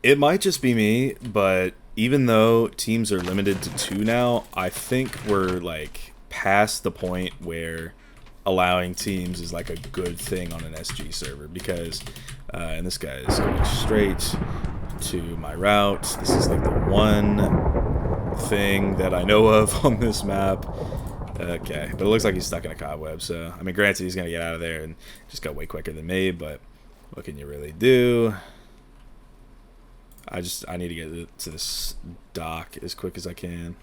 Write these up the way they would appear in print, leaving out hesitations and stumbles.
It might just be me, but even though teams are limited to two now, I think we're like past the point where allowing teams is like a good thing on an SG server because, and this guy is going straight to my route. This is like the one thing that I know of on this map. Okay, but it looks like he's stuck in a cobweb, so, I mean, granted, he's going to get out of there and just go way quicker than me, but what can you really do? I need to get to this dock as quick as I can.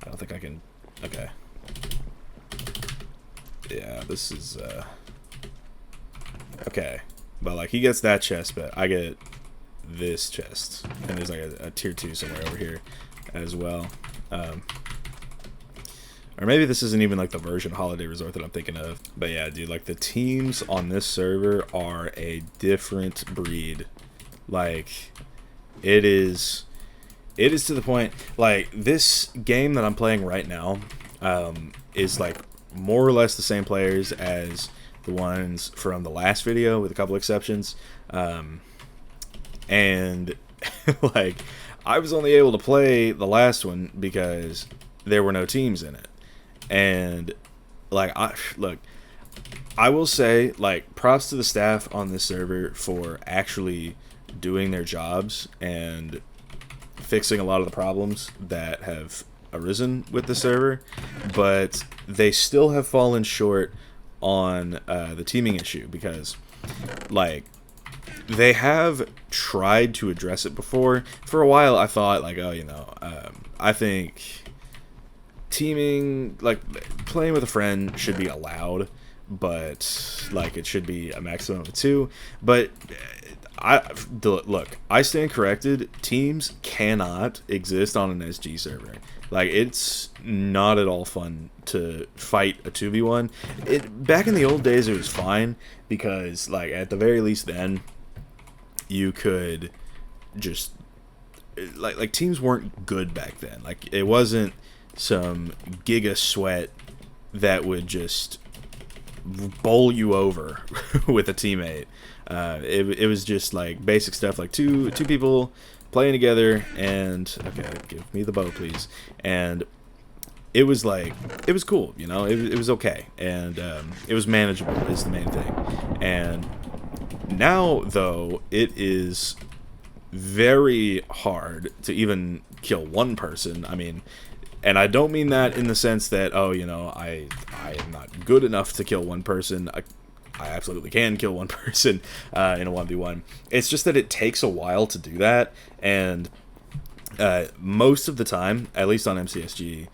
I don't think I can. Okay. Yeah, this is, okay. But, like, he gets that chest, but I get this chest. And there's, like, a tier 2 somewhere over here as well. Or maybe this isn't even, like, the version Holiday Resort that I'm thinking of. But, yeah, dude, like, the teams on this server are a different breed. Like, it is to the point, like, this game that I'm playing right now is, like, more or less the same players as the ones from the last video, with a couple exceptions. And, like, I was only able to play the last one because there were no teams in it. And, like, look, I will say, like, props to the staff on this server for actually doing their jobs and fixing a lot of the problems that have arisen with the server, but they still have fallen short on the teaming issue because, like, they have tried to address it before. For a while, I thought, like, oh, you know, I think teaming, like, playing with a friend should be allowed, but, like, it should be a maximum of two. But look, I stand corrected. Teams cannot exist on an SG server. Like, it's not at all fun to fight a 2v1. Back in the old days, it was fine because, like, at the very least then, you could just, like teams weren't good back then. Like, it wasn't some giga sweat that would just bowl you over with a teammate. It was just like basic stuff, like two people playing together, and okay, give me the bow, please. And it was like, it was cool, you know. It was okay, and it was manageable is the main thing. And now, though, it is very hard to even kill one person. I mean, and I don't mean that in the sense that, oh, you know, I am not good enough to kill one person. I absolutely can kill one person in a 1v1. It's just that it takes a while to do that, and most of the time, at least on MCSG,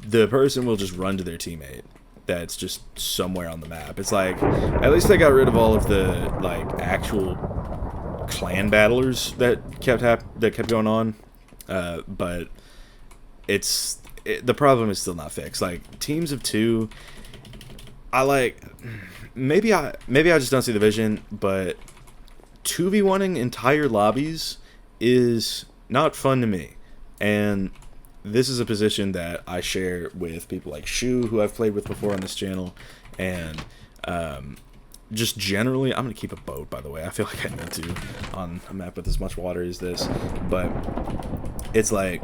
the person will just run to their teammate that's just somewhere on the map. It's like, at least they got rid of all of the, like, actual clan battlers that kept going on, but the problem is still not fixed. Like, teams of two, maybe I just don't see the vision, but 2v1ing entire lobbies is not fun to me. And this is a position that I share with people like Shu, who I've played with before on this channel, and just generally, I'm going to keep a boat, by the way. I feel like I need to on a map with as much water as this, but it's like,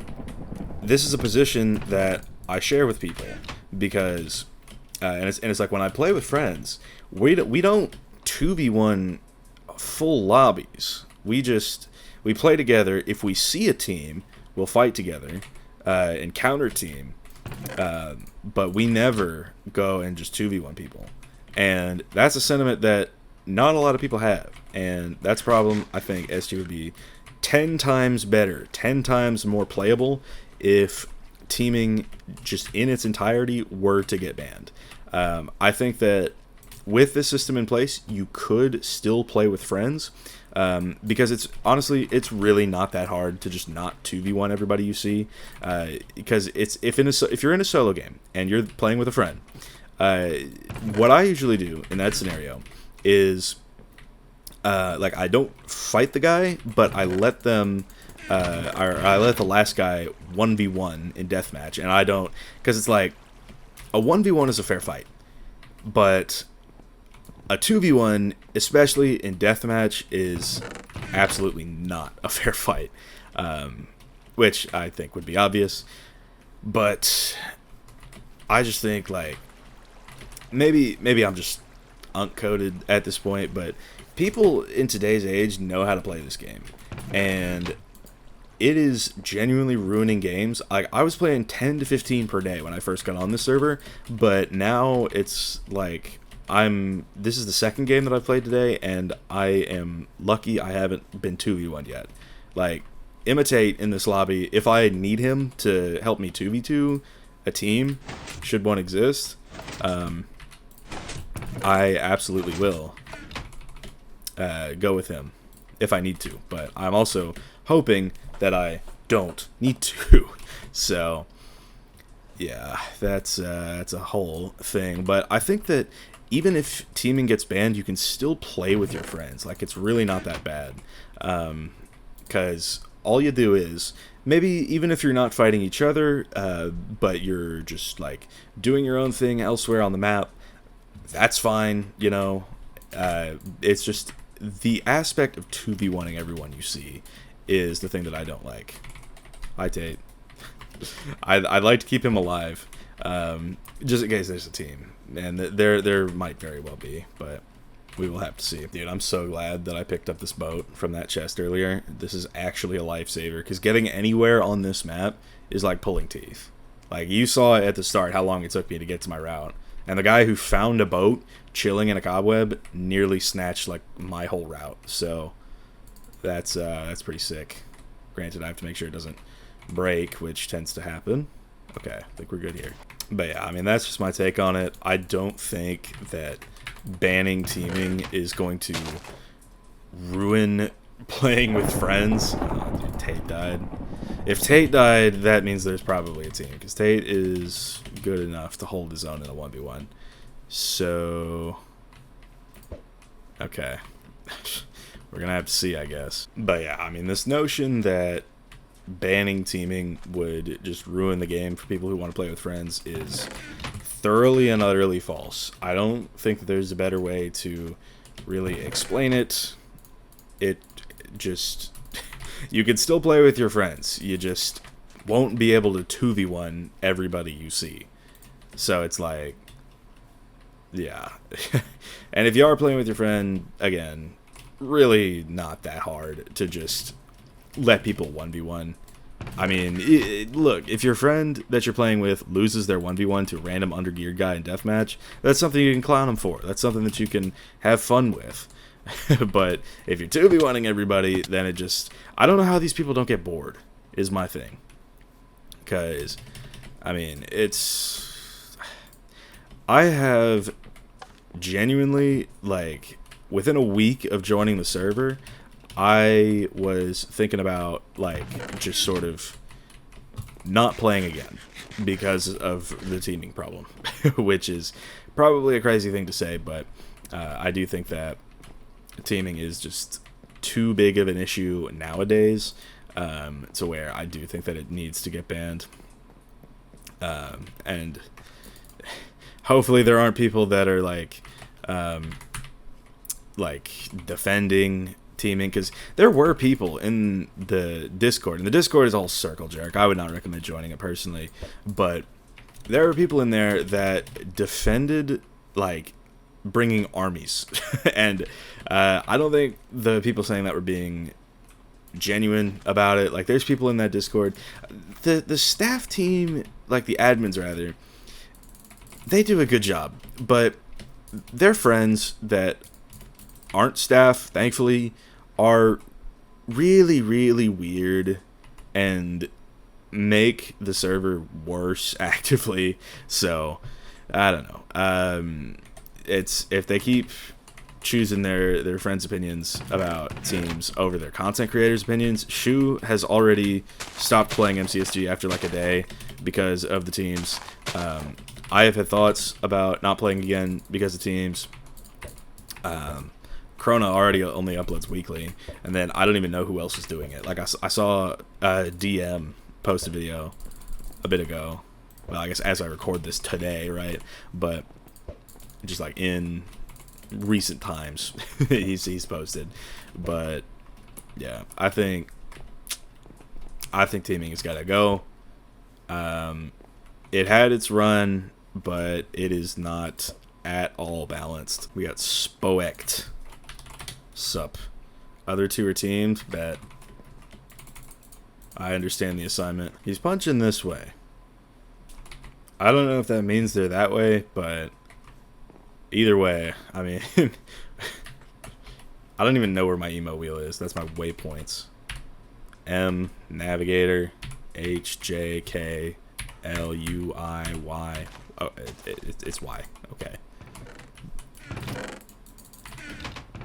this is a position that I share with people because, and it's like, when I play with friends, we don't 2v1 full lobbies. We play together. If we see a team, we'll fight together and counter team, but we never go and just 2v1 people. And that's a sentiment that not a lot of people have, and that's a problem. I think SG would be 10 times better, 10 times more playable if teaming just in its entirety were to get banned. I think that with this system in place, you could still play with friends, because it's really not that hard to just not 2v1 everybody you see, because if you're in a solo game and you're playing with a friend, what I usually do in that scenario is, like, I don't fight the guy, but I let them, or I let the last guy 1v1 in deathmatch, and I don't, because it's like, a 1v1 is a fair fight, but a 2v1, especially in deathmatch, is absolutely not a fair fight, which I think would be obvious. But I just think, like, maybe I'm just uncoded at this point, but people in today's age know how to play this game, and it is genuinely ruining games. I was playing 10 to 15 per day when I first got on this server, but now it's like this is the second game that I've played today, and I am lucky I haven't been 2v1 yet. Like, Imitate in this lobby, if I need him to help me 2v2 a team, should one exist, I absolutely will go with him if I need to. But I'm also hoping that I don't need to. So, yeah, that's a whole thing. But I think that even if teaming gets banned, you can still play with your friends. Like, it's really not that bad. Because all you do is, maybe even if you're not fighting each other, but you're just, like, doing your own thing elsewhere on the map, that's fine, you know. It's just the aspect of 2v1ing everyone you see is the thing that I don't like. Hi, Tate. I'd like to keep him alive, just in case there's a team, and there might very well be, but we will have to see. Dude, I'm so glad that I picked up this boat from that chest earlier. This is actually a lifesaver, because getting anywhere on this map is like pulling teeth. Like, you saw at the start how long it took me to get to my route, and the guy who found a boat chilling in a cobweb nearly snatched like my whole route. So that's pretty sick. Granted, I have to make sure it doesn't break, which tends to happen. Okay, I think we're good here. But yeah, I mean, that's just my take on it. I don't think that banning teaming is going to ruin playing with friends. Oh, dude, Tate died. If Tate died, that means there's probably a team, because Tate is good enough to hold his own in a 1v1. So, okay. We're gonna have to see, I guess. But yeah, I mean, this notion that banning teaming would just ruin the game for people who want to play with friends is thoroughly and utterly false. I don't think that there's a better way to really explain it. It just... you can still play with your friends. You just won't be able to 2v1 everybody you see. So it's like... yeah. And if you are playing with your friend, again, really not that hard to just let people 1v1. I mean, look, if your friend that you're playing with loses their 1v1 to a random undergeared guy in deathmatch, that's something you can clown him for. That's something that you can have fun with. But if you're 2v1ing everybody, then it just... I don't know how these people don't get bored, is my thing. Because, I mean, it's... I have genuinely, like, within a week of joining the server, I was thinking about, like, just sort of not playing again because of the teaming problem, which is probably a crazy thing to say, but I do think that teaming is just too big of an issue nowadays, to where I do think that it needs to get banned. And hopefully there aren't people that are like defending teaming, because there were people in the Discord, and the Discord is all circle jerk. I would not recommend joining it personally, but there were people in there that defended, like, bringing armies. And I don't think the people saying that were being genuine about it. Like, there's people in that Discord, the staff team, like the admins rather, they do a good job, but their friends that aren't staff, thankfully, are really, really weird and make the server worse actively. So I don't know. It's, if they keep choosing their friends' opinions about teams over their content creators' opinions. Shu has already stopped playing MCSG after like a day because of the teams. I have had thoughts about not playing again because of teams. Krona already only uploads weekly, and then I don't even know who else is doing it. Like, I saw DM post a video a bit ago. Well, I guess as I record this today, right? But just like in recent times he's posted. But yeah, I think teaming has got to go. It had its run, but it is not at all balanced. We got Spoekt. Sup. Other two are teamed. Bet. I understand the assignment. He's punching this way. I don't know if that means they're that way, but either way, I mean, I don't even know where my emo wheel is. That's my waypoints. M, navigator, H, J, K, L, U, I, Y. Oh, it's Y. Okay.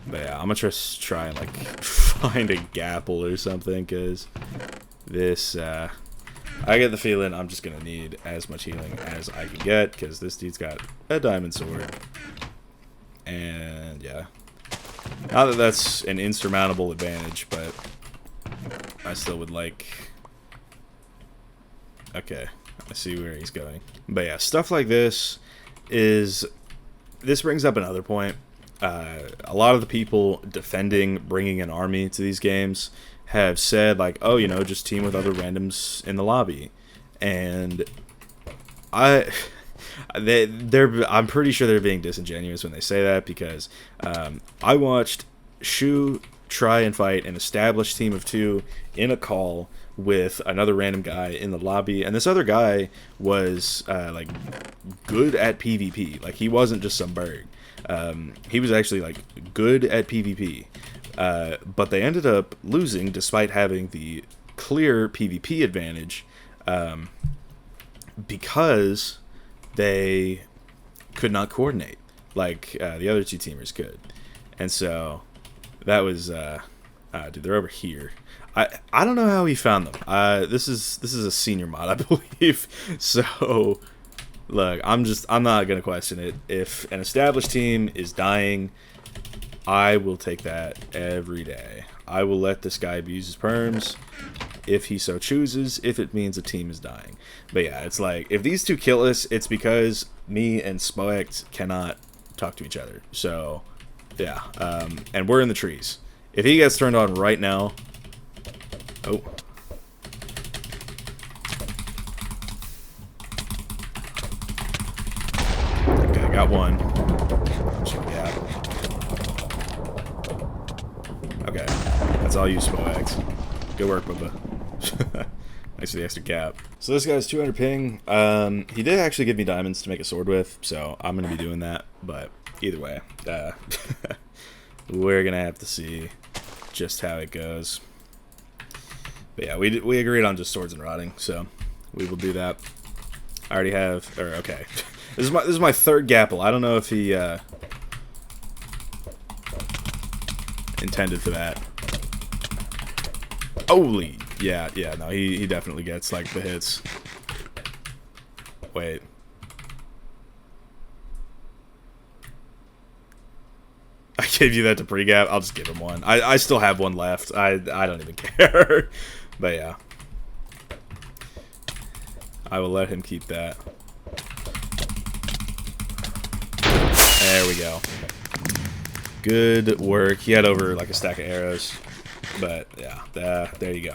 But yeah, I'm gonna try and like find a gapple or something, because this, I get the feeling I'm just gonna need as much healing as I can get, because this dude's got a diamond sword. And yeah, not that that's an insurmountable advantage, but I still would like... Okay, I see where he's going. But yeah, stuff like this brings up another point. A lot of the people defending bringing an army to these games have said, like, oh, you know, just team with other randoms in the lobby. And I'm pretty sure they're being disingenuous when they say that, because I watched Shu try and fight an established team of two in a call with another random guy in the lobby, and this other guy was like good at PvP. Like, he wasn't just some berg. He was actually like good at PvP, but they ended up losing despite having the clear PvP advantage, because they could not coordinate like the other two teamers could. And so that was dude, they're over here. I don't know how he found them. This is a senior mod, I believe. So look, I'm not gonna question it. If an established team is dying, I will take that every day. I will let this guy abuse his perms if he so chooses, if it means a team is dying. But yeah, it's like, if these two kill us, it's because me and Spoekt cannot talk to each other. So yeah, and we're in the trees. If he gets turned on right now... Oh. Okay, got one. Yeah. Okay, that's all you, Spoekt. Good work, Bubba. Thanks for the extra cap. So this guy's 200 ping. He did actually give me diamonds to make a sword with, so I'm going to be doing that. But either way, we're going to have to see just how it goes. But yeah, we agreed on just swords and rotting, so we will do that. I already have, or okay. This is my third gapple. I don't know if he intended for that. Holy, yeah, no, he definitely gets like the hits. Wait. I gave you that to pre-gap. I'll just give him one. I still have one left. I don't even care. But yeah, I will let him keep that. There we go. Good work. He had over like a stack of arrows. But yeah, there you go.